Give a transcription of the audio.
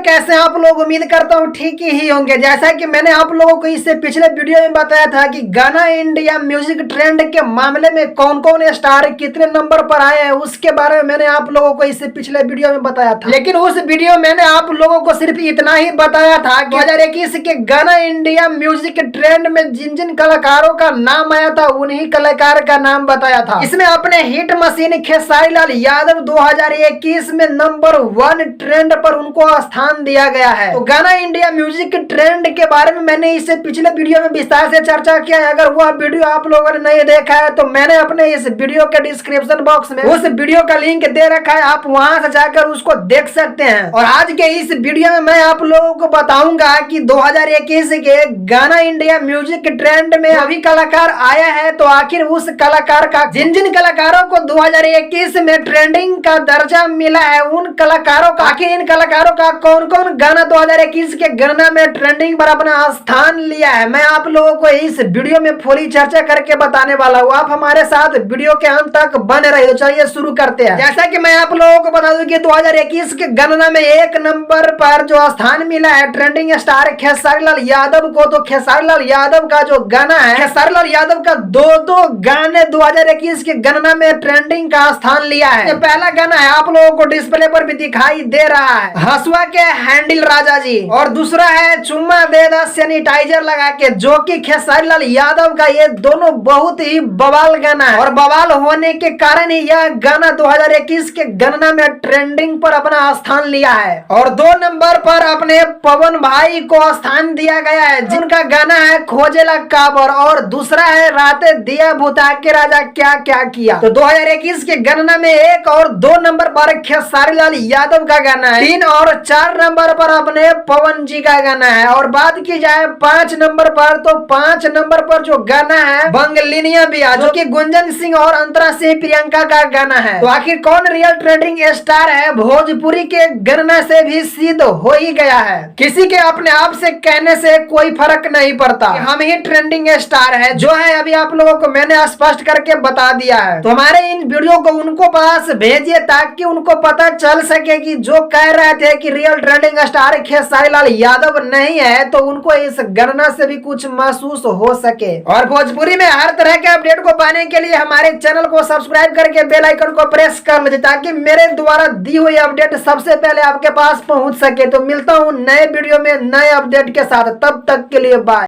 कैसे आप लोग, उम्मीद करता हूँ ठीक ही होंगे। जैसा कि मैंने आप लोगों को इससे पिछले वीडियो में बताया था कि गाना इंडिया म्यूजिक ट्रेंड के मामले में कौन कौन स्टार कितने नंबर पर आए हैं, उसके बारे में मैंने आप लोगों को इससे पिछले वीडियो में बताया था। लेकिन उस वीडियो में मैंने आप लोगों को सिर्फ इतना ही बताया था कि 2021 के गाना इंडिया म्यूजिक ट्रेंड में जिन जिन कलाकारों का नाम आया था उन्हीं कलाकार का नाम बताया था। इसमें अपने हिट मशीन खेसारी लाल यादव 2021 में नंबर 1 ट्रेंड पर उनको स्थान दिया गया है। तो गाना इंडिया म्यूजिक ट्रेंड के बारे में मैंने इससे पिछले वीडियो में विस्तार से चर्चा किया है। अगर वह वीडियो आप लोगों ने नहीं देखा है तो मैंने अपने इस वीडियो के डिस्क्रिप्शन बॉक्स में उस वीडियो का लिंक दे रखा है, आप वहां से जाकर उसको देख सकते हैं। और आज के इस वीडियो में मैं आप लोगों को बताऊंगा कि 2021 के गाना इंडिया म्यूजिक ट्रेंड में अभी कलाकार आया है, तो आखिर उस कलाकार का जिन जिन कलाकारों को 2021 में ट्रेंडिंग का दर्जा मिला है, उन कलाकारों का आखिर इन कलाकारों का कौन कौन गाना 2021 के गणना में ट्रेंडिंग पर अपना स्थान लिया है, मैं आप लोगों को इस वीडियो में पूरी चर्चा करके बताने वाला हूँ। आप हमारे साथ वीडियो के अंत तक बने रहिए। चलिए शुरू करते हैं। जैसा कि मैं आप लोगों को बता दूं कि 2021 के गणना में 1 नंबर पर जो स्थान मिला है ट्रेंडिंग स्टार खेसारी लाल यादव को, तो खेसारी लाल यादव का जो गाना है, खेसारी लाल यादव का दो गाने 2021 के गणना में ट्रेंडिंग का स्थान लिया है। पहला गाना है, आप लोगों को डिस्प्ले पर भी दिखाई दे रहा है, हसुआ के हैंडल राजा जी, और दूसरा है चुम्मा दे दा सैनिटाइजर लगा के, जो कि खेसारी लाल यादव का ये दोनों बहुत ही बवाल गाना है। और बवाल होने के कारण ही यह गाना 2021 के गणना में ट्रेंडिंग पर अपना स्थान लिया है। और 2 नंबर पर अपने पवन भाई को स्थान दिया गया है, जिनका गाना है खोजेला काबर, और दूसरा है राते दिया भूता के राजा क्या क्या किया। तो 2021 के गणना में 1 और 2 नंबर पर खेसारी लाल यादव का गाना है, 3 और 4 नंबर पर अपने पवन जी का गाना है। और बात की जाए 5 नंबर पर, तो 5 नंबर पर जो गाना है बंगलिनिया बिया, जो कि गुंजन सिंह और अंतरा सिंह प्रियंका का गाना है। तो आखिर कौन रियल ट्रेंडिंग स्टार है, भोजपुरी के गणना से भी सिद्ध हो ही गया है। किसी के अपने आप से कहने से कोई फर्क नहीं पड़ता, हम ही ट्रेंडिंग स्टार है जो है अभी आप लोगों को मैंने स्पष्ट करके बता दिया है। तो हमारे इन वीडियो को उनको पास भेजिए ताकि उनको पता चल सके कि जो कह रहे थे कि real trending star Khesari Lal Yadav नहीं है, तो उनको इस गणना से भी कुछ महसूस हो सके। और भोजपुरी में हर तरह के अपडेट को पाने के लिए हमारे चैनल को सब्सक्राइब करके बेल आइकन को प्रेस कर लीजिए ताकि मेरे द्वारा दी हुई अपडेट सबसे पहले आपके पास पहुंच सके। तो मिलता हूं नए वीडियो में नए अपडेट के साथ, तब तक के लिए बाय।